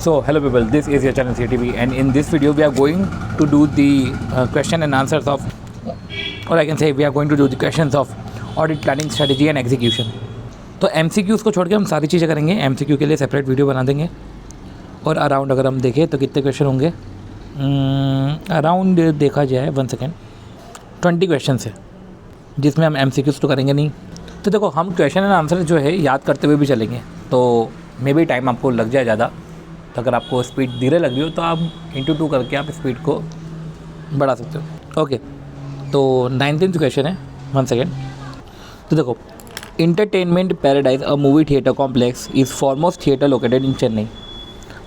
So hello people, this is your channel CTV, and in this video we are going to do the question and answers of, or I can say we are going to do the questions of audit planning strategy and execution. तो MCQs को छोड़ के हम सारी चीज़ें करेंगे. MCQ के लिए सेपरेट वीडियो बना देंगे. और अराउंड अगर हम देखें तो कितने क्वेश्चन होंगे, अराउंड देखा जाए 1 सेकेंड 20 क्वेश्चन है जिसमें हम MCQs तो करेंगे नहीं. तो देखो हम क्वेश्चन एंड आंसर जो है याद करते हुए भी चलेंगे, तो मे भी टाइम आपको लग जाए ज़्यादा. तो अगर आपको स्पीड धीरे लग रही हो तो आप इंटू 2 करके आप स्पीड को बढ़ा सकते हो. ओके, तो 19th क्वेश्चन है. 1 सेकेंड. तो देखो, entertainment paradise a movie theatre complex is foremost theatre located in Chennai.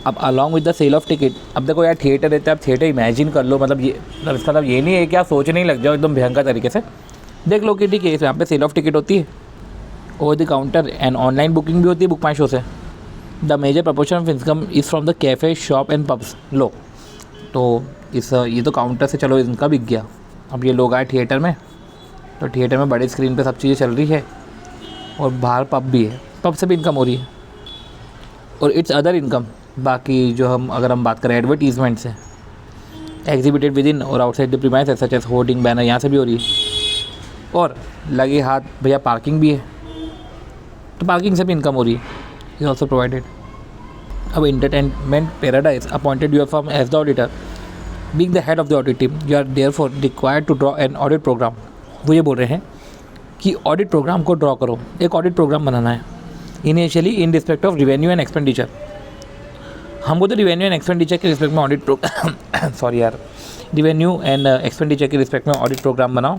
अब along with the sale of ticket, अब देखो यार थिएटर रहता है, आप थिएटर इमेजिन कर लो. मतलब ये इसका मतलब ये नहीं है कि आप सोचने ही लग जाओ एकदम भयंकर तरीके से. देख लो कि ठीक है, यहाँ पे सेल ऑफ टिकट होती है over the counter and online booking भी होती है बुक माई शो से. The major proportion of income is from the cafe shop and pubs. लो तो ये तो काउंटर से चलो इनका बिक गया. अब ये लोग आए थिएटर में, तो थिएटर में बड़े स्क्रीन पे सब चीज़ें चल रही है और बाहर पब भी है, पब से भी इनकम हो रही है. और इट्स अदर इनकम, बाकी जो अगर हम बात करें एडवर्टीजमेंट से, एग्जिबिटेड विद इन और outside the premises such as hoarding banner, यहाँ से भी हो रही है. और लगे हाथ भैया पार्किंग भी है, तो पार्किंग से भी इनकम हो रही है, इज ऑल्सो प्रोवाइडेड. अब entertainment paradise appointed your firm as the auditor. Being the head of the audit team you are therefore required to draw an audit program. वो ये बोल रहे हैं कि ऑडिट प्रोग्राम को ड्रॉ करो, एक ऑडिट प्रोग्राम बनाना है. Initially in respect of revenue and expenditure, हमको तो रिवेन्यू एंड एक्सपेंडिचर के रिस्पेक्ट में ऑडिट रिवेन्यू एंड एक्सपेंडिचर के रिस्पेक्ट में ऑडिट प्रोग्राम बनाओ.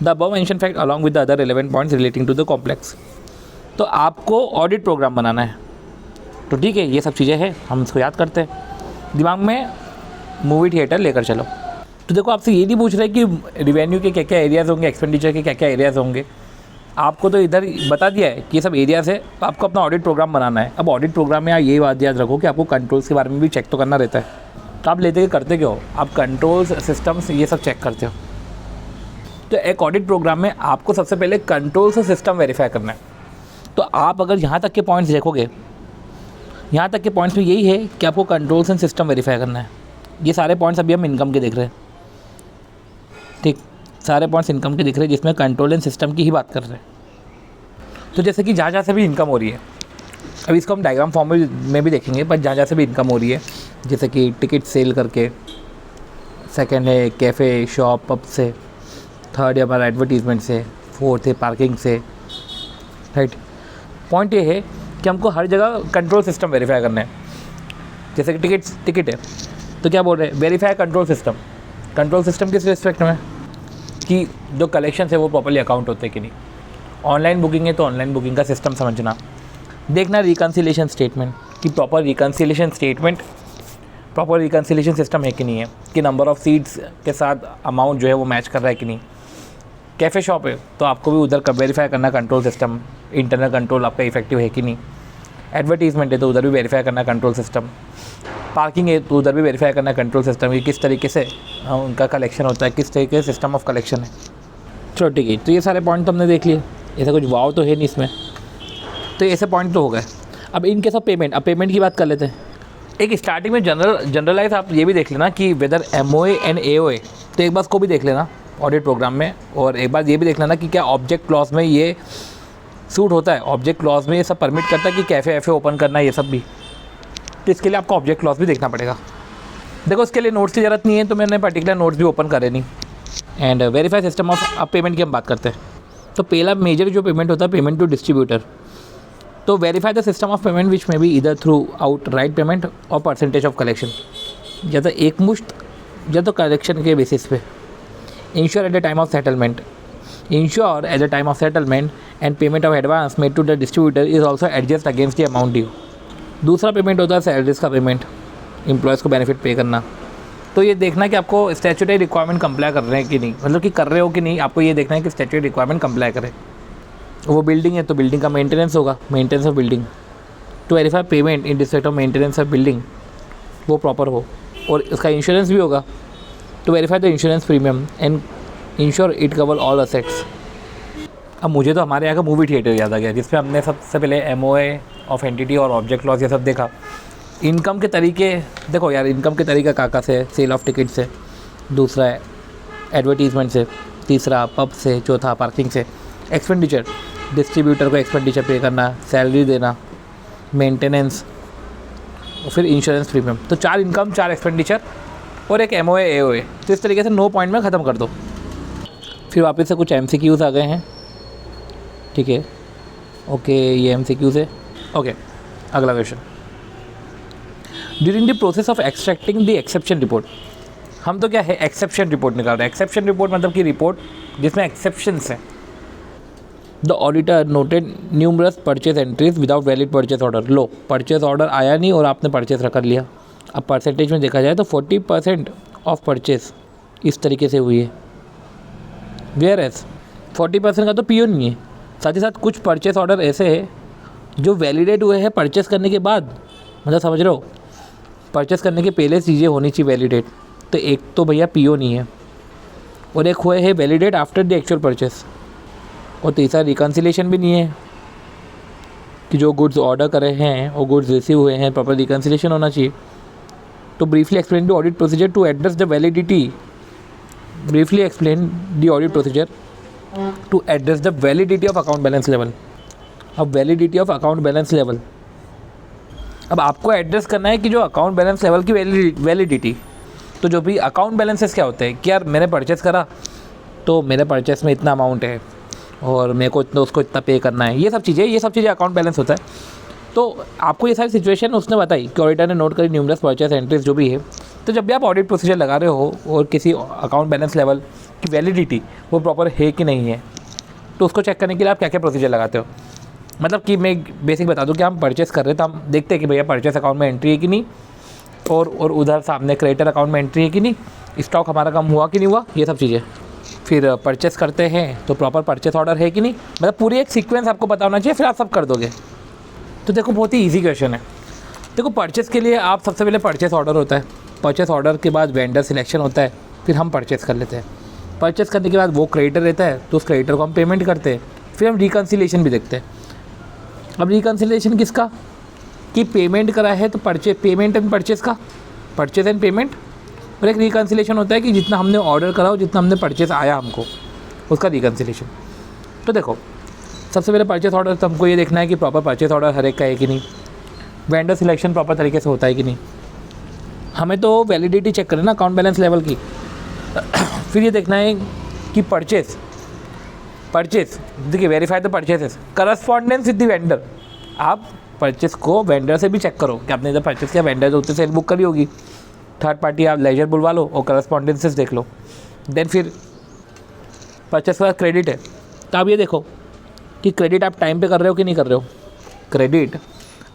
The above mention fact along with the other relevant points relating to the complex. तो आपको audit program बनाना है, तो ठीक है, ये सब चीज़ें हैं, हम इसको याद करते हैं. दिमाग में मूवी थिएटर लेकर चलो. तो देखो आपसे ये नहीं पूछ रहे कि रिवेन्यू के क्या क्या एरियाज़ होंगे, एक्सपेंडिचर के क्या क्या एरियाज़ होंगे. आपको तो इधर बता दिया है कि ये सब एरियाज़ है, तो आपको अपना ऑडिट प्रोग्राम बनाना है. अब ऑडिट प्रोग्राम में आप ये बात याद रखो कि आपको कंट्रोल्स के बारे में भी चेक तो करना रहता है. तो आप लेते करते क्यों, आप कंट्रोल्स सिस्टम्स ये सब चेक करते हो. तो एक ऑडिट प्रोग्राम में आपको सबसे पहले कंट्रोल्स और सिस्टम वेरीफाई करना है. तो आप अगर यहाँ तक के पॉइंट्स देखोगे, यहाँ तक के पॉइंट्स में यही है कि आपको कंट्रोल्स एंड सिस्टम वेरीफाई करना है. ये सारे पॉइंट्स अभी हम इनकम के देख रहे हैं, ठीक, सारे पॉइंट्स इनकम के दिख रहे हैं जिसमें कंट्रोल एंड सिस्टम की ही बात कर रहे हैं. तो जैसे कि जहाँ जहाँ से भी इनकम हो रही है, अभी इसको हम डायग्राम फॉर्म में भी देखेंगे, पर जहाँ जहाँ से भी इनकम हो रही है, जैसे कि टिकट सेल करके, सेकेंड है कैफ़े शॉप पब से, थर्ड है हमारा एडवर्टीजमेंट से, फोर्थ है पार्किंग से, राइट. पॉइंट ये है कि हमको हर जगह कंट्रोल सिस्टम वेरीफाई करना है. जैसे कि टिकट है, तो क्या बोल रहे हैं, verify control system. Control system किस रिस्पेक्ट में, कि जो कलेक्शन है वो प्रॉपर्ली अकाउंट होते हैं कि नहीं. ऑनलाइन बुकिंग है तो ऑनलाइन बुकिंग का सिस्टम समझना. देखना रिकन्सिलेशन स्टेटमेंट, कि प्रॉपर रिकन्सिलेशन सिस्टम है कि नहीं है, कि नंबर ऑफ़ सीट्स के साथ अमाउंट जो है वो मैच कर रहा है कि नहीं. कैफ़े शॉप है तो आपको भी उधर का वेरीफाई करना कंट्रोल सिस्टम, इंटरनल कंट्रोल आपका इफेक्टिव है कि नहीं. एडवर्टीजमेंट है तो उधर भी वेरीफाई करना कंट्रोल सिस्टम. पार्किंग है तो उधर भी वेरीफाई करना कंट्रोल सिस्टम, कि किस तरीके से उनका कलेक्शन होता है, किस तरीके से सिस्टम ऑफ कलेक्शन है. चलो ठीक है, तो ये सारे पॉइंट तो हमने देख लिए. ऐसा कुछ वाव तो है नहीं इसमें, तो ऐसे पॉइंट तो हो गए. अब इनके सब पेमेंट, अब पेमेंट की बात कर लेते हैं. एक स्टार्टिंग में जनरलाइज आप ये भी देख लेना कि वेदर MOA एंड AOA, तो एक बार उसको भी देख लेना ऑडिट प्रोग्राम में. और एक बार ये भी देख लेना कि क्या ऑब्जेक्ट क्लॉज में ये सूट होता है, ऑब्जेक्ट क्लॉज में ये सब परमिट करता है कि कैफ़े ओपन करना, ये सब भी. तो इसके लिए आपको ऑब्जेक्ट क्लॉज भी देखना पड़ेगा. देखो इसके लिए नोट्स की ज़रूरत नहीं है, तो मैंने पर्टिकुलर नोट्स भी ओपन करे नहीं. एंड वेरीफाई सिस्टम ऑफ, अब पेमेंट की हम बात करते हैं. तो पहला मेजर जो पेमेंट होता है, पेमेंट टू डिस्ट्रीब्यूटर. तो verify the system of payment विच में बी इधर थ्रू आउट राइट पेमेंट और परसेंटेज ऑफ कलेक्शन, या तो एक मुश्त या तो कलेक्शन के बेसिस पे. Ensure at the time of settlement, ensure at the time of settlement and payment of advance made to the distributor is also adjust against the amount due. दूसरा payment होता है सैलरीज का payment, employees को benefit पे करना. तो ये देखना कि आपको स्टैट्यूटरी रिक्वायरमेंट कंप्लाई कर रहे हैं कि नहीं, मतलब कि कर रहे हो कि नहीं, आपको ये देखना है कि स्टैट्यूटरी रिक्वायरमेंट कंप्लाई करें. वो बिल्डिंग है तो बिल्डिंग का मेंटेनेंस होगा, maintenance of building. To verify payment in respect of maintenance of building वो प्रॉपर हो. और उसका इंश्योरेंस भी होगा, to verify the insurance premium and ensure it cover all assets. अब मुझे तो हमारे यहाँ का मूवी थिएटर याद आ गया, जिसमें हमने सबसे पहले MOA ऑफ एंटिटी और ऑब्जेक्ट क्लॉज ये सब देखा. इनकम के तरीके देखो यार, इनकम के तरीका काका से, सेल ऑफ टिकट से, दूसरा है एडवर्टीज़मेंट से, तीसरा पब से, चौथा पार्किंग से। एक्सपेंडिचर, डिस्ट्रीब्यूटर को एक्सपेंडिचर पे करना, सैलरी देना, मेंटेनेंस और फिर इंश्योरेंस प्रीमियम। तो 4 इनकम, 4 एक्सपेंडिचर और एक MOA AOA। तो इस तरीके से 9 पॉइंट में ख़त्म कर दो। फिर वापस से कुछ MCQs आ गए हैं, ठीक है। ओके, ये MCQs है। ओके, अगला question. During the process of extracting the exception report, हम तो क्या है एक्सेप्शन रिपोर्ट निकाल रहे हैं। एक्सेप्शन रिपोर्ट मतलब कि रिपोर्ट जिसमें एक्सेप्शंस हैं। The auditor noted numerous purchase entries without valid purchase order. Low, purchase order आया नहीं और आपने परचेज कर लिया। अब परसेंटेज में देखा जाए तो 40% ऑफ परचेज इस तरीके से हुई है, वेयर एज 40% का तो PO नहीं है। साथ ही साथ कुछ परचेस ऑर्डर ऐसे हैं जो वैलिडेट हुए हैं परचेस करने के बाद, मतलब समझ रहे हो, परचेस करने के पहले चीज़ें होनी चाहिए वैलिडेट। तो एक तो भैया PO नहीं है और एक हुए है validate after the actual purchase, और तीसरा रिकन्सिलेशन भी नहीं है कि जो गुड्स ऑर्डर करे हैं और गुड्स रिसीव हुए हैं, प्रॉपर रिकन्सिलेशन होना चाहिए। तो briefly explain the audit procedure to address the validity, briefly explain the audit procedure to address the validity of account balance level. अब validity of account balance level, अब आपको address करना है कि जो अकाउंट बैलेंस लेवल की validity. तो जो भी अकाउंट बैलेंसेस क्या होते हैं कि यार मैंने परचेस करा तो मेरे परचेस में इतना अमाउंट है और मेरे को इतना, उसको इतना पे करना है, ये सब चीज़ें अकाउंट बैलेंस होता है। तो आपको ये सारी सिचुएशन उसने बताई कि ऑडिटर ने नोट करी न्यूमरस परचेस एंट्रीज जो भी है। तो जब भी आप ऑडिट प्रोसीजर लगा रहे हो और किसी अकाउंट बैलेंस लेवल की वैलिडिटी वो प्रॉपर है कि नहीं है, तो उसको चेक करने के लिए आप क्या क्या प्रोसीजर लगाते हो। मतलब कि मैं बेसिक बता दूं कि हम परचेस कर रहे हैं तो हम देखते हैं कि भैया परचेस अकाउंट में एंट्री है कि नहीं, और उधर सामने क्रेडिटर अकाउंट में एंट्री है कि नहीं, स्टॉक हमारा कम हुआ कि नहीं हुआ, ये सब चीज़ें। फिर परचेस करते हैं तो प्रॉपर परचेस ऑर्डर है कि नहीं, मतलब पूरी एक सीक्वेंस आपको पता होना चाहिए, फिर आप सब कर दोगे। तो देखो बहुत ही ईजी क्वेश्चन है। देखो परचेस के लिए आप सबसे पहले परचेस ऑर्डर होता है, परचेस ऑर्डर के बाद वेंडर सिलेक्शन होता है, फिर हम परचेस कर लेते हैं। परचेस करने के बाद वो क्रेडिटर रहता है तो उस क्रेडिटर को हम पेमेंट करते हैं, फिर हम रिकन्सिलेशन भी देखते हैं। अब रिकन्सिलेशन किसका, कि पेमेंट करा है तो पेमेंट एंड परचेस का, परचेस एंड पेमेंट। और एक रिकन्सिलेशन होता है कि जितना हमने ऑर्डर करा हो, जितना हमने परचेस आया हमको, उसका रिकन्सिलेशन। तो देखो सबसे पहले परचेस ऑर्डर, तो हमको ये देखना है कि प्रॉपर परचेस ऑर्डर हर एक का है कि नहीं, वेंडर सिलेक्शन प्रॉपर तरीके से होता है कि नहीं। हमें तो वैलिडिटी चेक करें ना अकाउंट बैलेंस लेवल की। फिर ये देखना है कि परचेस देखिए verify the purchases, correspondence with the vendor. आप परचेस को वेंडर से भी चेक करो कि आपने जब परचेस किया वेंडर से सेल बुक करी होगी, थर्ड पार्टी आप लेजर बुलवा लो और करस्पॉन्डेंसेस देख लो। देन फिर परचेस का क्रेडिट है तो आप ये देखो कि क्रेडिट आप टाइम पे कर रहे हो कि नहीं कर रहे हो, क्रेडिट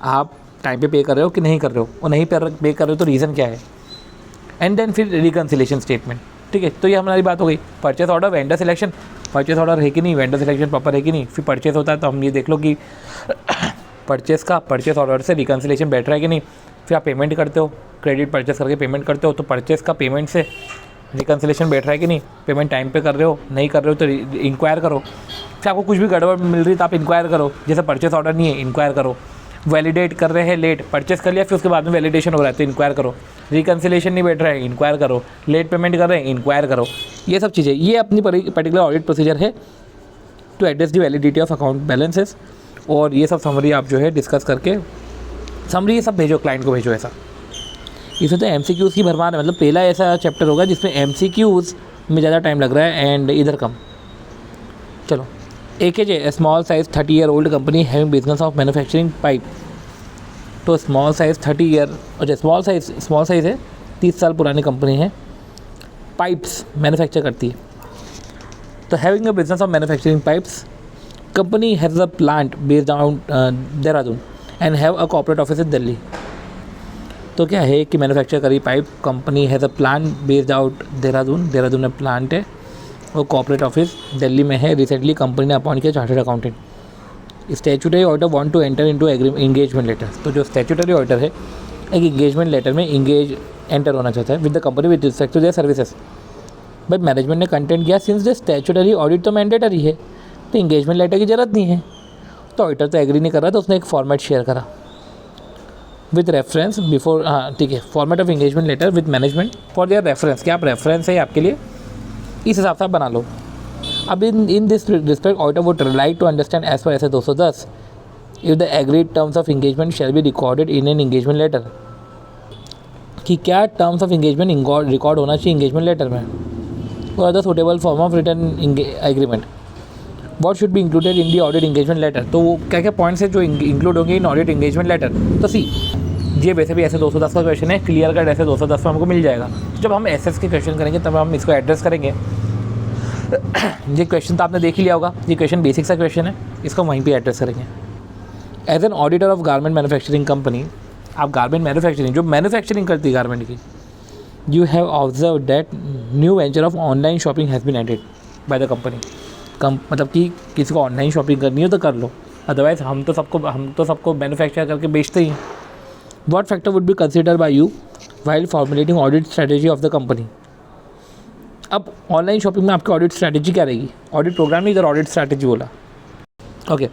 आप टाइम पे कर रहे हो कि नहीं कर रहे हो, और नहीं पे कर रहे हो तो रीज़न क्या है। एंड देन फिर रिकन्सिलेशन स्टेटमेंट, ठीक है। तो ये हमारी बात हो गई। Purchase order, vendor selection, purchase order है कि नहीं, वेंडर सिलेक्शन प्रॉपर है कि नहीं। फिर परचेस होता है तो हम ये देख लो कि परचेस ऑर्डर से रिकन्सिलेशन बैठ रहा है कि नहीं। फिर आप पेमेंट करते हो, क्रेडिट परचेस करके पेमेंट करते हो, तो परचेस का पेमेंट से रिकन्सिलेशन बैठ रहा है कि नहीं, पेमेंट टाइम पे कर रहे हो, नहीं कर रहे हो तो इंक्वायर करो। फिर आपको कुछ भी गड़बड़ मिल रही है तो आप इंक्वायर करो, जैसे परचेस ऑर्डर नहीं है इंक्वायर करो। वैलिडेट कर रहे हैं लेट, परचेस कर लिया फिर उसके बाद में वैलिडेशन हो रहा है तो इंक्वायर करो। रिकन्सिलेशन नहीं बैठ रहा है इंक्वायर करो, लेट पेमेंट कर रहे हैं इंक्वायर करो। ये सब चीज़ें, ये अपनी पर्टिकुलर ऑडिट प्रोसीजर है to address the validity of account balances. और ये सब समरी आप जो है डिस्कस करके, समरी ये सब भेजो, क्लाइंट को भेजो। ऐसा इसमें तो MCQs की भरमार है, मतलब पहला ऐसा चैप्टर होगा जिसमें MCQs में ज़्यादा टाइम लग रहा है एंड इधर कम। चलो, AKJ small size 30 year old company having business of manufacturing pipe. तो स्मॉल साइज 30 ईयर, अच्छा स्मॉल साइज है, 30 साल पुरानी कंपनी है, पाइप्स मैन्युफैक्चर करती है। तो having a business of manufacturing pipes, company has a plant based out Dehradun and have a corporate office in Delhi. तो क्या है कि मैन्युफैक्चर करी pipe, company has a plant based out Dehradun में प्लांट है और कॉर्पोरेट ऑफिस दिल्ली में है। रिसेंटली कंपनी ने अपॉइंट किया chartered accountant. Statutory auditor want to enter into engagement letter. तो जो स्टैट्यूटरी ऑडिटर है एक एंगेजमेंट लेटर में एंटर होना चाहता है with the company with respect to their services. But management ने कंटेंट किया सिंस द स्टैट्यूटरी ऑडिट तो मैंडेटरी है तो एंगेजमेंट लेटर की ज़रूरत नहीं है। तो ऑडिटर तो एग्री नहीं कर रहा तो उसने एक फॉर्मेट शेयर करा। विथ रेफरेंस बिफोर, हाँ ठीक है, format of engagement letter with management for their reference, क्या आप रेफरेंस है आपके लिए, इस हिसाब से आप बना लो। अब in this respect auditor would like to understand as per SA 210 if the agreed terms of engagement shall be recorded in an engagement letter, कि क्या टर्म्स ऑफ इंगेजमेंट रिकॉर्ड होना चाहिए इंगेजमेंट लेटर में, और the suitable form of return agreement, what should be included in the audit engagement letter. तो वो क्या क्या पॉइंट्स है जो इंक्लूड होंगे इन ऑडिट इंगेजमेंट लेटर। तो सी ये वैसे भी ऐसे 210 का क्वेश्चन है, क्लियर कट ऐसे 210 में हमको मिल जाएगा। जब हम एसएस के क्वेश्चन करेंगे तब हम इसको एड्रेस करेंगे। ये क्वेश्चन तो आपने देख ही लिया होगा, ये क्वेश्चन बेसिक सा क्वेश्चन है, इसको वहीं पे एड्रेस करेंगे। As an auditor of garment manufacturing company, आप गारमेंट मैन्युफैक्चरिंग जो मैन्युफैक्चरिंग करती है गारमेंट की, you have observe that new venture of online shopping has been added by the company. मतलब कि किसी को ऑनलाइन शॉपिंग करनी हो तो कर लो, अदरवाइज हम तो सबको मैन्युफैक्चर करके बेचते ही हैं। What factor would be consider by you while formulating audit strategy of the company. अब ऑनलाइन शॉपिंग में आपकी ऑडिट स्ट्रैटेजी क्या रहेगी, ऑडिट प्रोग्राम नहीं, इधर ऑडिट स्ट्रैटेजी बोला। ओके,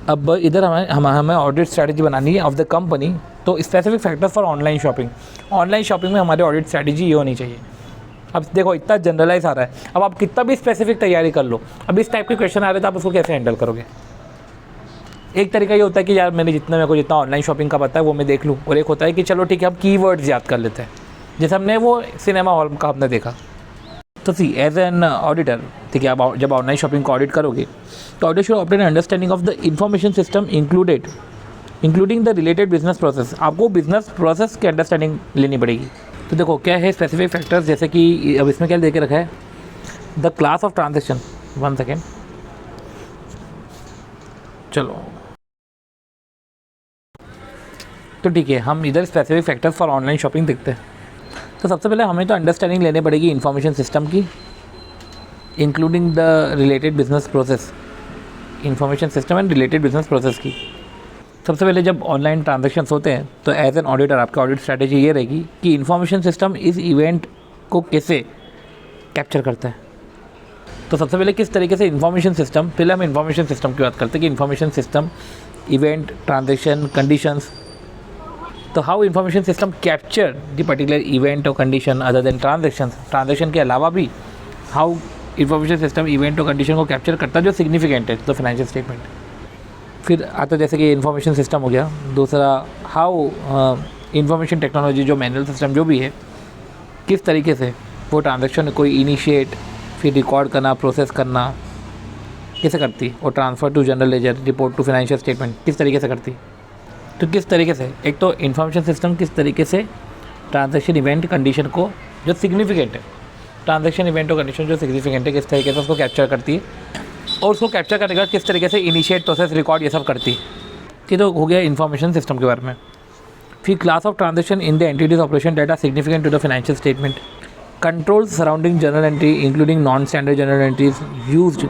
अब इधर हमें ऑडिट स्ट्रैटेजी बनानी है ऑफ द कंपनी। तो specific factors for online shopping में हमारी ऑडिट स्ट्रैटेजी ये होनी चाहिए। अब देखो इतना जनरलाइज आ रहा है, अब आप कितना भी स्पेसिफिक तैयारी कर लो, अब इस टाइप के क्वेश्चन आ रहे हैं तो आप उसको कैसे हैंडल करोगे। एक तरीका ये होता है कि यार मेरे को जितना ऑनलाइन शॉपिंग का पता है वो मैं देख लूँ, और एक होता है कि चलो ठीक है हम कीवर्ड्स याद कर लेते हैं, जैसे हमने वो सिनेमा हॉल का हमने देखा। तो सी एज एन ऑडिटर, ठीक है, आप जब ऑनलाइन शॉपिंग को ऑडिट करोगे तो auditor should obtain understanding of the information system including the related business process. आपको बिजनेस प्रोसेस की अंडरस्टैंडिंग लेनी पड़ेगी। तो देखो क्या है स्पेसिफिक फैक्टर्स, जैसे कि अब इसमें क्या दे के रखा है, the class of transaction. 1 second, चलो तो ठीक है, हम इधर specific factors for online shopping देखते हैं। तो सबसे पहले हमें तो अंडरस्टैंडिंग लेनी पड़ेगी इंफॉर्मेशन सिस्टम की, including the related business process, information system and related business process की। सबसे पहले जब ऑनलाइन ट्रांजेक्शन्स होते हैं तो एज एन ऑडिटर आपका ऑडिट स्ट्रैटेजी ये रहेगी कि इंफॉर्मेशन सिस्टम इस इवेंट को कैसे कैप्चर करता है। तो सबसे पहले किस तरीके से इंफॉर्मेशन सिस्टम, पहले हम इंफॉर्मेशन सिस्टम की बात करते हैं कि information system, event, transaction, conditions. तो how information system capture the particular event और कंडीशन अदर देन ट्रांजेक्शन के अलावा भी हाउ इंफॉर्मेशन सिस्टम इवेंट और कंडीशन को कैप्चर करता है जो सिग्निफिकेंट है तो फाइनेंशियल स्टेटमेंट। फिर आता जैसे कि इंफॉर्मेशन सिस्टम हो गया। दूसरा हाउ इंफॉर्मेशन टेक्नोलॉजी जो मैनुअल सिस्टम जो भी है किस तरीके से वो ट्रांजेक्शन कोई इनिशिएट फिर रिकॉर्ड करना, प्रोसेस करना कैसे करती, और transfer to general ledger, report to financial statement किस तरीके से करती। तो किस तरीके से, एक तो इंफॉर्मेशन सिस्टम किस तरीके से ट्रांजैक्शन इवेंट कंडीशन को जो सिग्निफिकेंट है, ट्रांजैक्शन इवेंट और कंडीशन जो सिग्निफिकेंट है किस तरीके से उसको कैप्चर करती है, और उसको कैप्चर करने के बाद किस तरीके से इनिशिएट, प्रोसेस, रिकॉर्ड ये सब करती है। कि तो हो गया इंफॉर्मेशन सिस्टम के बारे में। फिर class of transaction in the entities operation data significant to the financial statement, control surrounding general entry including non standard general entries used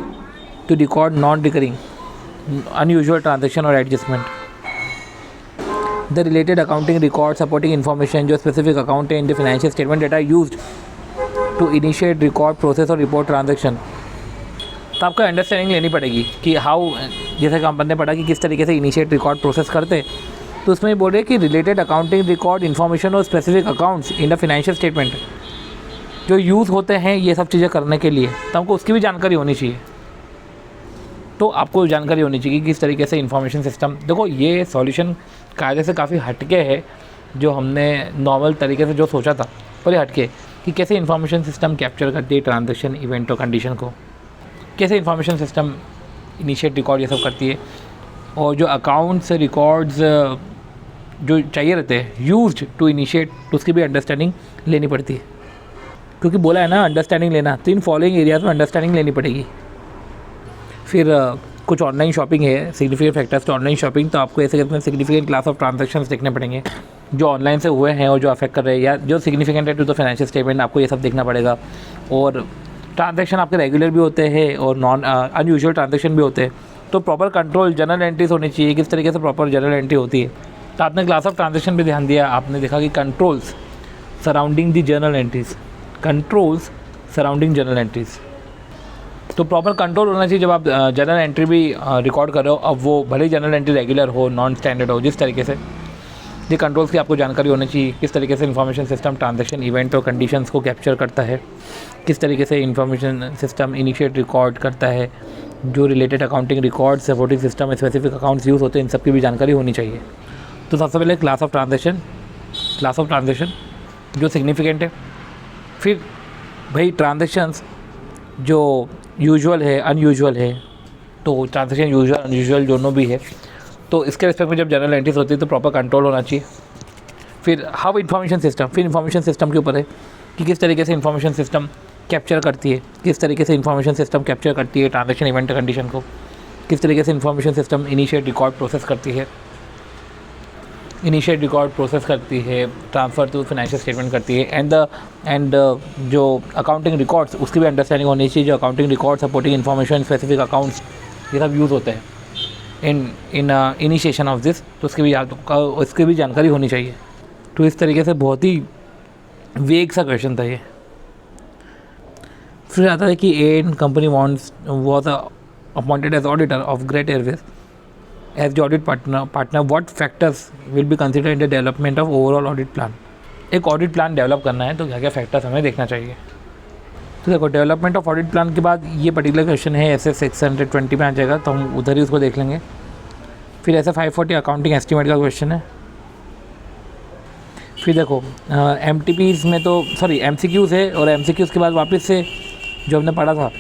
to record non recurring unusual transaction और adjustment, the related accounting record supporting information जो specific account है in the financial statement data used to initiate, record, process और report transaction. तो आपको understanding लेनी पड़ेगी कि how, जैसे कि अपन ने पढ़ा कि किस तरीके से इनिशिएट, रिकॉर्ड, प्रोसेस करते, तो उसमें बोल रहे कि रिलेटेड अकाउंटिंग रिकॉर्ड इन्फॉर्मेशन और specific accounts in the financial statement जो यूज़ होते हैं ये सब चीज़ें करने के लिए, तो हमको उसकी भी जानकारी होनी चाहिए। तो आपको जानकारी होनी चाहिए कि किस तरीके से इंफॉर्मेशन सिस्टम, देखो ये सॉल्यूशन कायदे से काफ़ी हटके है जो हमने नॉर्मल तरीके से जो सोचा था, पर ये हटके कि कैसे इंफॉर्मेशन सिस्टम कैप्चर करती है ट्रांजैक्शन, इवेंट और कंडीशन को, कैसे इंफॉर्मेशन सिस्टम इनिशिएट, रिकॉर्ड ये सब करती है, और जो अकाउंट्स, रिकॉर्ड्स जो चाहिए रहते हैं यूज्ड टू इनिशिएट, उसकी भी अंडरस्टैंडिंग लेनी पड़ती है। क्योंकि बोला है ना अंडरस्टैंडिंग लेना, तो इन फॉलोइंग एरियाज़ में अंडरस्टैंडिंग लेनी पड़ेगी। फिर कुछ ऑनलाइन शॉपिंग है, significant factors to online shopping, तो आपको ऐसे कहते हैं सिग्निफिकेंट क्लास ऑफ ट्रांजैक्शंस देखने पड़ेगे जो ऑनलाइन से हुए हैं और जो अफेक्ट कर रहे हैं या जो सिग्निफिकेंट है टू द फाइनेंशियल स्टेटमेंट, आपको ये सब देखना पड़ेगा। और ट्रांजैक्शन आपके रेगुलर भी होते हैं और नॉन अनयूजुअल ट्रांजैक्शन भी होते हैं, तो प्रॉपर कंट्रोल जनरल एंट्रीज होनी चाहिए, किस तरीके से प्रॉपर जनरल एंट्री होती है। तो आपने क्लास ऑफ ट्रांजैक्शन पे ध्यान दिया, आपने देखा कि controls surrounding the general entries, controls surrounding general entries, तो प्रॉपर कंट्रोल होना चाहिए जब आप जनरल एंट्री भी रिकॉर्ड कर रहे हो। अब वो भले ही जनरल एंट्री रेगुलर हो, नॉन स्टैंडर्ड हो, जिस तरीके से ये कंट्रोल्स की आपको जानकारी होनी चाहिए, किस तरीके से इंफॉर्मेशन सिस्टम ट्रांजैक्शन इवेंट और कंडीशंस को कैप्चर करता है, किस तरीके से इंफॉर्मेशन सिस्टम इनिशिएट रिकॉर्ड करता है, जो related accounting record supporting system specific accounts use होते हैं, इन सब की भी जानकारी होनी चाहिए। तो सबसे पहले क्लास ऑफ ट्रांजैक्शन जो सिग्निफिकेंट है। फिर भाई ट्रांजैक्शंस जो यूजुअल है अनयूजुअल है, तो ट्रांजैक्शन यूजुअल अनयूजुअल दोनों भी है, तो इसके रिस्पेक्ट में जब जनरल एंट्रीज होती है तो प्रॉपर कंट्रोल होना चाहिए। फिर हाउ इंफॉर्मेशन सिस्टम, फिर इंफॉर्मेशन सिस्टम के ऊपर है कि किस तरीके से इंफॉर्मेशन सिस्टम कैप्चर करती है, किस तरीके से इंफॉर्मेशन सिस्टम कैप्चर करती है ट्रांजैक्शन इवेंट कंडीशन को, किस तरीके से information system initiate record process करती है, ट्रांसफ़र टू फाइनेंशियल स्टेटमेंट करती है, एंड जो अकाउंटिंग रिकॉर्ड्स उसकी भी अंडरस्टैंडिंग होनी चाहिए। जो accounting record supporting information specific accounts ये सब यूज़ होते हैं इन इनिशिएशन ऑफ दिस, तो उसकी भी जानकारी होनी चाहिए। तो इस तरीके से बहुत ही वेग सा क्वेश्चन था ये। फिर आता है कि an company was appointed as auditor of Great Airways as the audit partner what factors will be consider in the development of overall audit plan. एक ऑडिट प्लान डेवलप करना है तो क्या क्या फैक्टर्स हमें देखना चाहिए। तो देखो, डेवलपमेंट ऑफ ऑडिट प्लान के बाद ये पर्टिकुलर क्वेश्चन है ऐसे 620 में आ जाएगा, तो हम उधर ही उसको देख लेंगे। फिर ऐसे 540 अकाउंटिंग एस्टीमेट का क्वेश्चन है। फिर देखो MTPs में तो MCQs है, और MCQs के बाद वापस से जो हमने पढ़ा था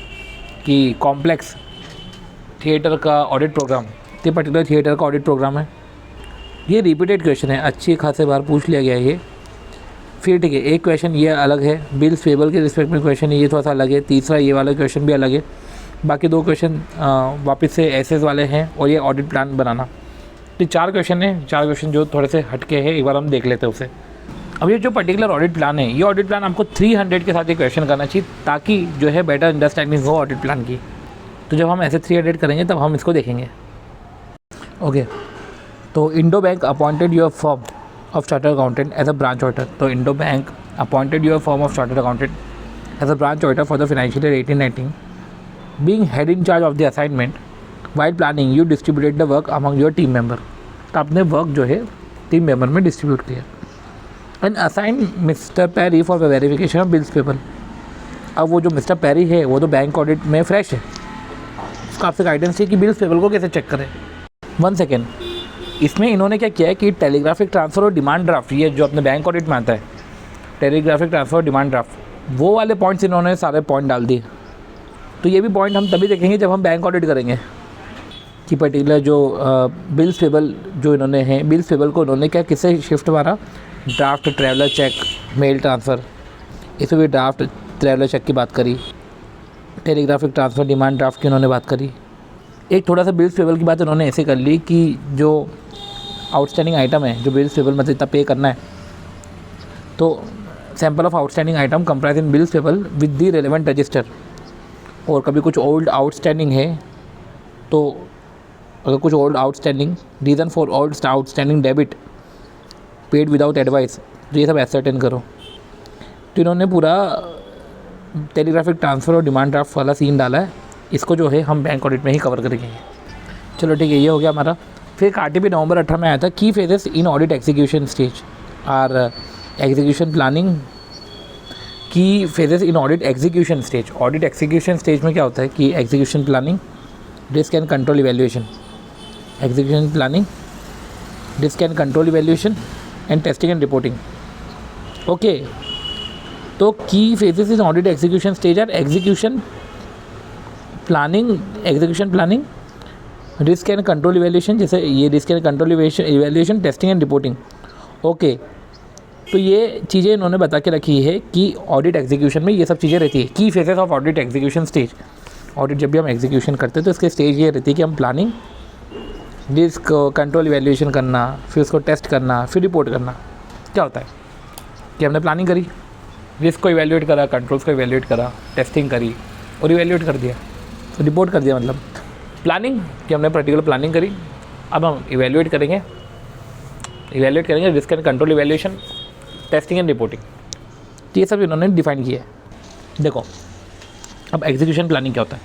कि कॉम्प्लेक्स थिएटर का ऑडिट प्रोग्राम, ये पर्टिकुलर थिएटर का ऑडिट प्रोग्राम है। ये रिपीटेड क्वेश्चन है, अच्छी खासे बार पूछ लिया गया है ये। फिर ठीक है, एक क्वेश्चन ये अलग है, बिल्स पेबल के रिस्पेक्ट में क्वेश्चन है, ये थोड़ा सा अलग है। तीसरा ये वाला क्वेश्चन भी अलग है। बाकी दो क्वेश्चन वापस से एसेस वाले हैं, और ये ऑडिट प्लान बनाना। तो 4 क्वेश्चन है, 4 क्वेश्चन जो थोड़े से हटके हैं, एक बार हम देख लेते हैं उसे। अब ये जो पर्टिकुलर ऑडिट प्लान है, ये ऑडिट प्लान आपको 300 के साथ ये क्वेश्चन करना चाहिए, ताकि जो है बेटर अंडरस्टैंडिंग हो ऑडिट प्लान की। तो जब हम ऐसे 300 करेंगे तब हम इसको देखेंगे। ओके, तो Indo bank appointed your firm of chartered accountant as a branch auditor. तो Indo bank appointed your firm of chartered accountant as a branch auditor for the financial year 18-19. Being head in charge of the assignment, while planning you distributed the work among your team member. तो आपने work जो है team member में distribute किया। And assign mister Parry for verification of bills payable. अब वो जो mister पैरी है वो तो बैंक ऑडिट में फ्रेश है, उसका आपसे गाइडेंस चाहिए कि बिल्स पेबल को कैसे चेक करें। 1 सेकेंड, इसमें इन्होंने क्या किया है कि टेलीग्राफिक ट्रांसफ़र और डिमांड ड्राफ्ट, ये जो अपने बैंक ऑडिट में आता है टेलीग्राफिक ट्रांसफ़र और डिमांड ड्राफ्ट, वो वाले पॉइंट्स इन्होंने सारे पॉइंट डाल दिए। तो ये भी पॉइंट हम तभी देखेंगे जब हम बैंक ऑडिट करेंगे कि पर्टिकुलर जो बिल्स पेबल जो इन्होंने हैं, बिल्स पेबल को इन्होंने क्या किससे शिफ्ट मारा, draft, traveller cheque, mail transfer, इसमें भी ड्राफ्ट ट्रैवलर चेक की बात करी, टेलीग्राफिक ट्रांसफ़र डिमांड ड्राफ्ट की उन्होंने बात करी। एक थोड़ा सा बिल्स पेबल की बात उन्होंने ऐसे कर ली कि जो आउटस्टैंडिंग आइटम है, जो बिल्स पेबल मतलब इतना पे करना है, तो sample of outstanding item comprise in bills payable with the relevant register. और कभी कुछ ओल्ड आउटस्टैंडिंग है, तो अगर कुछ old outstanding, reason for old outstanding debit paid without advice, तो ये सब एसर्टेन करो। तो इन्होंने पूरा टेलीग्राफिक ट्रांसफ़र और डिमांड ड्राफ्ट वाला सीन डाला है। इसको जो है हम बैंक ऑडिट में ही कवर करेंगे। चलो ठीक है, ये हो गया हमारा। फिर एक आरटीपी नवंबर 18 में आया था, की phases in audit execution stage are execution planning. की phases in audit execution stage, audit execution stage में क्या होता है कि execution planning, risk and control evaluation, execution planning, risk and control evaluation and testing and reporting. Okay, तो की phases in audit execution stage are execution planning, risk and control evaluation, जैसे ये risk and control evaluation, testing and reporting. Okay, तो ये चीज़ें इन्होंने बता के रखी है कि ऑडिट एग्जीक्यूशन में ये सब चीज़ें रहती है। की phases of audit execution stage, audit जब भी हम एग्जीक्यूशन करते हैं तो इसके स्टेज ये रहती है कि हम प्लानिंग, रिस्क कंट्रोल इवैल्यूएशन करना, फिर उसको टेस्ट करना, फिर रिपोर्ट करना। क्या होता है कि हमने प्लानिंग करी, रिस्क को इवैल्यूएट करा, कंट्रोल्स को इवैल्यूएट करा, टेस्टिंग करी और इवैल्यूएट कर दिया, तो रिपोर्ट कर दिया। मतलब प्लानिंग कि हमने पर्टिकुलर प्लानिंग करी, अब हम इवैल्यूएट करेंगे risk and control evaluation, testing and reporting. तो ये सब इन्होंने डिफाइन किया है। देखो, अब एग्जीक्यूशन प्लानिंग क्या होता है।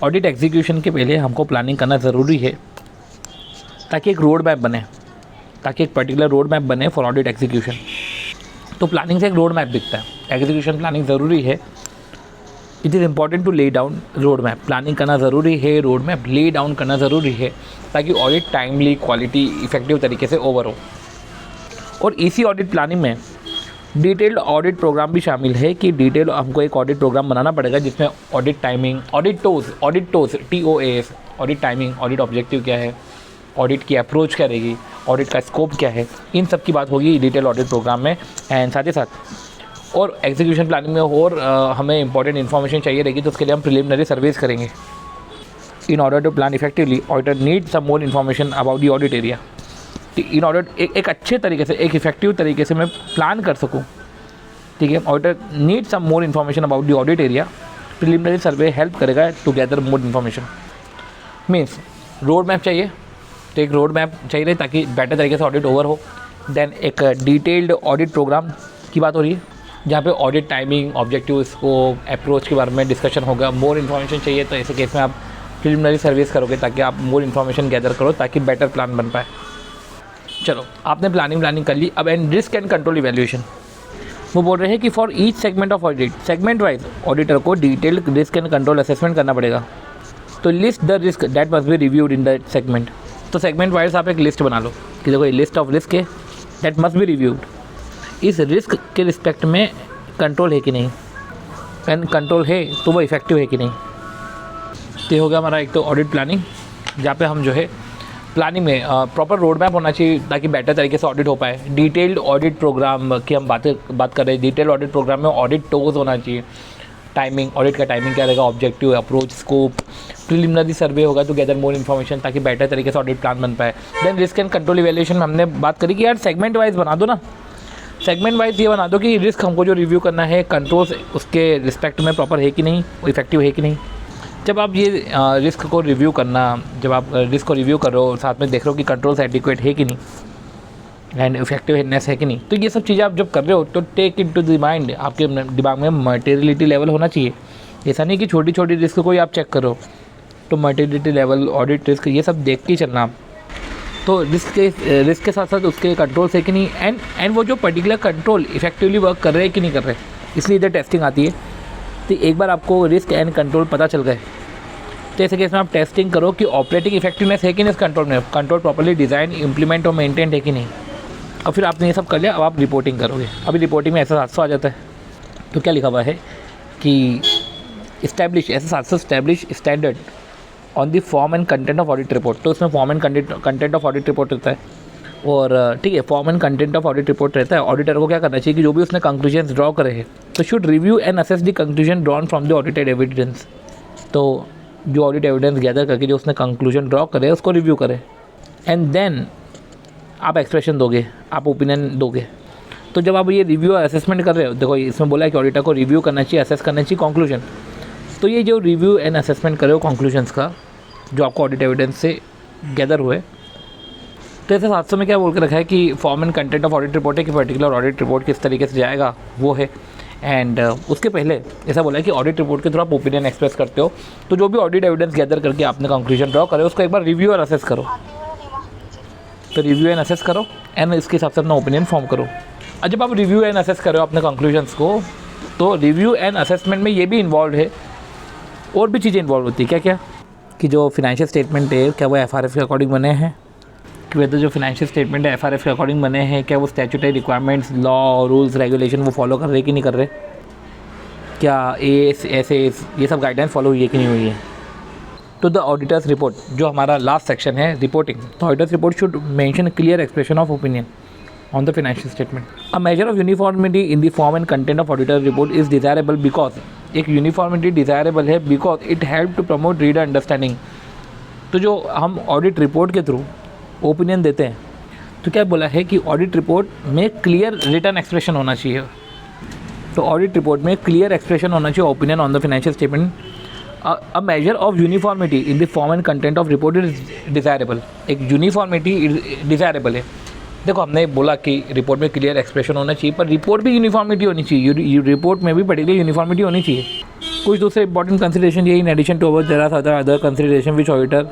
ऑडिट एग्जीक्यूशन के पहले हमको प्लानिंग करना ज़रूरी है ताकि एक रोड मैप बने ताकि एक पर्टिकुलर रोड मैप बने फॉर ऑडिट एग्जीक्यूशन। तो प्लानिंग से एक रोड मैप दिखता है, एग्जीक्यूशन प्लानिंग ज़रूरी है। It is important to lay down road map, planning करना ज़रूरी है, रोड मैप ले डाउन करना ज़रूरी है ताकि ऑडिट टाइमली, क्वालिटी, इफेक्टिव तरीके से ओवर हो। और इसी ऑडिट प्लानिंग में डिटेल्ड ऑडिट प्रोग्राम भी शामिल है कि डिटेल हमको एक ऑडिट प्रोग्राम बनाना पड़ेगा जिसमें audit timing, audit toes TOAS, audit timing, audit objective क्या है, ऑडिट की अप्रोच क्या रहेगी, ऑडिट का स्कोप क्या है, इन सब की बात होगी डिटेल ऑडिट प्रोग्राम में। एंड साथ ही साथ और एग्जीक्यूशन प्लानिंग में और हमें इंपॉर्टेंट इन्फॉर्मेशन चाहिए रहेगी, तो उसके लिए हम प्रिलिमिनरी सर्वेस करेंगे। In order to plan effectively auditor need some more information about the audit area. In order एक अच्छे तरीके से, एक इफेक्टिव तरीके से मैं प्लान कर सकूँ, ठीक है, auditor need some more information about the audit area. Preliminary survey help करेगा to gather more information. Means road map चाहिए, तो एक रोड मैप चाहिए ताकि बेटर तरीके से ऑडिट ओवर हो। देन एक डिटेल्ड ऑडिट प्रोग्राम की बात हो रही है जहाँ पे audit timing, objective, scope, approach के बारे में डिस्कशन होगा। मोर इन्फॉर्मेशन चाहिए तो ऐसे केस में आप प्रिलिमिनरी सर्विस करोगे ताकि आप मोर इन्फॉर्मेशन गैदर करो ताकि बेटर प्लान बन पाए। चलो, आपने प्लानिंग कर ली। अब and risk and control evaluation, वो बोल रहे हैं कि for each segment of audit, segment wise auditor को detailed risk and control assessment करना पड़ेगा। तो list the risk that must be reviewed in that segment. तो सेगमेंट वाइज आप एक लिस्ट बना लो कि देखो ये लिस्ट ऑफ रिस्क है दैट मस्ट बी रिव्यूड। इस रिस्क के रिस्पेक्ट में कंट्रोल है कि नहीं, कंट्रोल है तो वो इफेक्टिव है कि नहीं। तो ये हो गया हमारा एक तो ऑडिट प्लानिंग, जहाँ पे हम जो है प्लानिंग में प्रॉपर रोड मैप होना चाहिए ताकि बेटर तरीके से ऑडिट हो पाए। डिटेल्ड ऑडिट प्रोग्राम की हम बात कर रहे हैं। डिटेल्ड ऑडिट प्रोग्राम में ऑडिट टोज होना चाहिए, टाइमिंग, ऑडिट का टाइमिंग क्या रहेगा, objective, approach, scope, preliminary survey होगा तो गैदर मोर इन्फॉर्मेशन ताकि बेटर तरीके से ऑडिट प्लान बन पाए। Then risk and control evaluation में हमने बात करी कि यार सेगमेंट वाइज बना दो ना, सेगमेंट वाइज ये बना दो कि रिस्क हमको जो रिव्यू करना है, कंट्रोल्स उसके रिस्पेक्ट में प्रॉपर है कि नहीं, वो इफेक्टिव है कि नहीं। जब आप ये रिस्क को रिव्यू करना, जब आप रिस्क को रिव्यू कर रहे हो साथ में देख रहे हो कि कंट्रोल्स एडिक्वेट है कि नहीं एंड इफेक्टिवनेस है कि नहीं, तो ये सब चीज़ें आप जब कर रहे हो तो टेक इनटू द माइंड, आपके दिमाग में मटेरियलिटी लेवल होना चाहिए। ऐसा नहीं कि छोटी छोटी रिस्क को ही आप चेक करो, तो मटेरियलिटी लेवल, ऑडिट रिस्क, ये सब देख के चलना आप। तो रिस्क के साथ साथ उसके कंट्रोल्स है कि नहीं, एंड वो जो पर्टिकुलर कंट्रोल इफेक्टिवली वर्क कर रहे हैं कि नहीं कर रहे, इसलिए इधर टेस्टिंग आती है। तो एक बार आपको रिस्क एंड कंट्रोल पता चल गए तो ऐसे केस में आप टेस्टिंग करो कि ऑपरेटिंग इफेक्टिवनेस है कि नहीं इस कंट्रोल में, कंट्रोल प्रॉपर्ली डिज़ाइन, इम्प्लीमेंट और मेंटेन है कि नहीं। और फिर आपने ये सब कर लिया, अब आप रिपोर्टिंग करोगे। अभी रिपोर्टिंग में SS-700 आ जाता है, तो क्या लिखा हुआ है कि establish SS-700 establish standard on the form and content of audit report. तो उसमें form and content of audit report रहता है, और ठीक है, form and content of audit report रहता है। ऑडिटर को क्या करना चाहिए कि जो भी उसने कंक्लूजन्स ड्रॉ करे हैं तो should review and assess the conclusion drawn from the audited evidence. तो जो ऑडिट एविडेंस गैदर करके जो उसने कंक्लूजन ड्रॉ करे उसको रिव्यू करे, एंड देन आप एक्सप्रेशन दोगे, आप ओपिनियन दोगे। तो जब आप ये रिव्यू और असेसमेंट कर रहे हो, देखो इसमें बोला है कि ऑडिटर को रिव्यू करना चाहिए, असेस करना चाहिए कंक्लूजन। तो ये जो रिव्यू एंड असेसमेंट करे हो कंक्लूजन्स का, जो आपको ऑडिट एविडेंस से गैदर हुए, तो ऐसे 700 में क्या बोल के रखा है कि form and content of audit report है कि पर्टिकुलर ऑडिट रिपोर्ट किस तरीके से जाएगा वो है। एंड उसके पहले ऐसा बोला है कि ऑडिट रिपोर्ट के थ्रू आप ओपिनियन एक्सप्रेस करते हो, तो जो भी ऑडिट एविडेंस गैदर करके आपने कंक्लूजन ड्रॉ करे उसको एक बार रिव्यू और असेस करो। तो रिव्यू एंड असेस करो एंड इसके हिसाब से अपना ओपिनियन फॉर्म करो। और जब आप रिव्यू एंड असेस करो अपने कंक्लूजन्स को, तो रिव्यू एंड असेसमेंट में ये भी इन्वॉल्व है, और भी चीज़ें इन्वॉल्व होती है। क्या क्या कि जो फिनेंशियल स्टेटमेंट है क्या वो FRF के अकॉर्डिंग बने हैं, कि वह तो जो फिनेंशियल स्टेटमेंट है FRF के अकॉर्डिंग बने हैं, क्या वो statutory requirements, law, rules, regulation वो फॉलो कर रहे कि नहीं कर रहे, क्या AS ये सब गाइडलाइंस फॉलो हुई है कि नहीं हुई है। तो द ऑडिटर्स रिपोर्ट, जो हमारा लास्ट सेक्शन है रिपोर्टिंग, तो auditors report should mention clear expression of opinion on the financial statement. A measure of uniformity in the form and content of auditor report is desirable because एक uniformity desirable है because it help to promote reader understanding. तो जो हम audit report के through opinion देते हैं, तो क्या बोला है कि ऑडिट रिपोर्ट में क्लियर रिटर्न एक्सप्रेशन होना चाहिए। तो ऑडिट रिपोर्ट में क्लियर एक्सप्रेशन होना चाहिए opinion on the financial statement. A measure of uniformity in the form and content of report is desirable. एक यूनिफॉर्मिटी डिज़ायरेबल है। देखो हमने बोला कि रिपोर्ट में क्लियर एक्सप्रेशन होना चाहिए, पर रिपोर्ट भी यूनिफॉर्मिटी होनी चाहिए, रिपोर्ट में भी पर्टिकुलर यूनिफॉर्मिटी होनी चाहिए। कुछ दूसरे इंपॉर्टेंट कंसिडरेशन ये in addition to our there are other consideration which auditor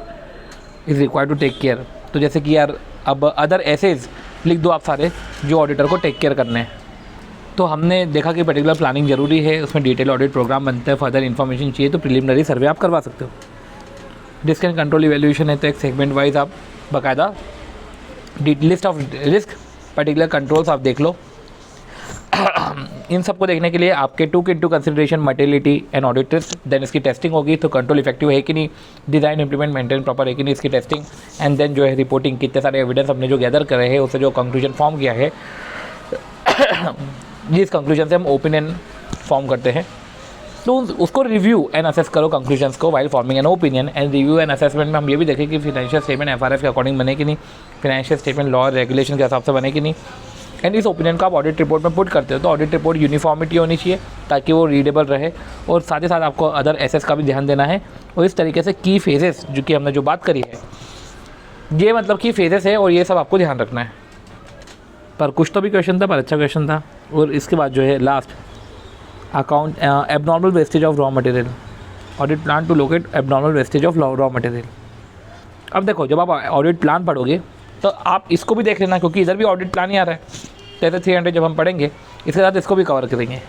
is required to take care. तो जैसे कि यार अब अदर एसेज लिख दो आप सारे जो ऑडिटर को टेक केयर करने हैं। तो हमने देखा कि पर्टिकुलर प्लानिंग ज़रूरी है, उसमें डिटेल ऑडिट प्रोग्राम बनता है, फर्दर इन्फॉर्मेशन चाहिए तो प्रिलिमिनरी सर्वे आप करवा सकते हो। रिस्क एंड कंट्रोल इवैल्यूएशन है तो एक सेगमेंट वाइज आप बाकायदा list of risk particular controls आप देख लो। इन सबको देखने के लिए आपके took into consideration materiality and audit risk, then इसकी टेस्टिंग होगी तो कंट्रोल इफेक्टिव है कि नहीं, डिज़ाइन इंप्लीमेंट मेंटेन प्रॉपर है कि नहीं, इसकी टेस्टिंग, एंड देन जो है रिपोर्टिंग, कितने सारे एविडेंस हमने जो गैदर करे हैं उससे जो कंक्लूजन फॉर्म किया है जिस कंक्लूजन से हम ओपिनियन फॉर्म करते हैं तो उसको रिव्यू एंड असेस करो कंक्लूजन्स को while forming an opinion. And review and assessment में हम ये भी देखें कि फाइनेंशियल स्टेटमेंट एफआरएफ के अकॉर्डिंग बने कि नहीं, फाइनेंशियल स्टेटमेंट लॉ रेगुलेशन के हिसाब से बने कि नहीं। एंड इस ओपिनियन को आप ऑडिट रिपोर्ट में पुट करते हो तो ऑडिट रिपोर्ट यूनिफॉर्मिटी होनी चाहिए ताकि वो रीडेबल रहे, और साथ ही साथ आपको अदर एसेस का भी ध्यान देना है। और इस तरीके से की फेजेस जो कि हमने जो बात करी है ये मतलब की फेजेस है और ये सब आपको ध्यान रखना है। पर कुछ तो भी क्वेश्चन था, पर अच्छा क्वेश्चन था। और इसके बाद जो है last account abnormal wastage of raw material, audit plan to locate abnormal wastage of raw material. अब देखो जब आप ऑडिट प्लान पढ़ोगे तो आप इसको भी देख लेना क्योंकि इधर भी ऑडिट प्लान ही आ रहा है। जैसे 300 जब हम पढ़ेंगे इसके साथ इसको भी कवर करेंगे।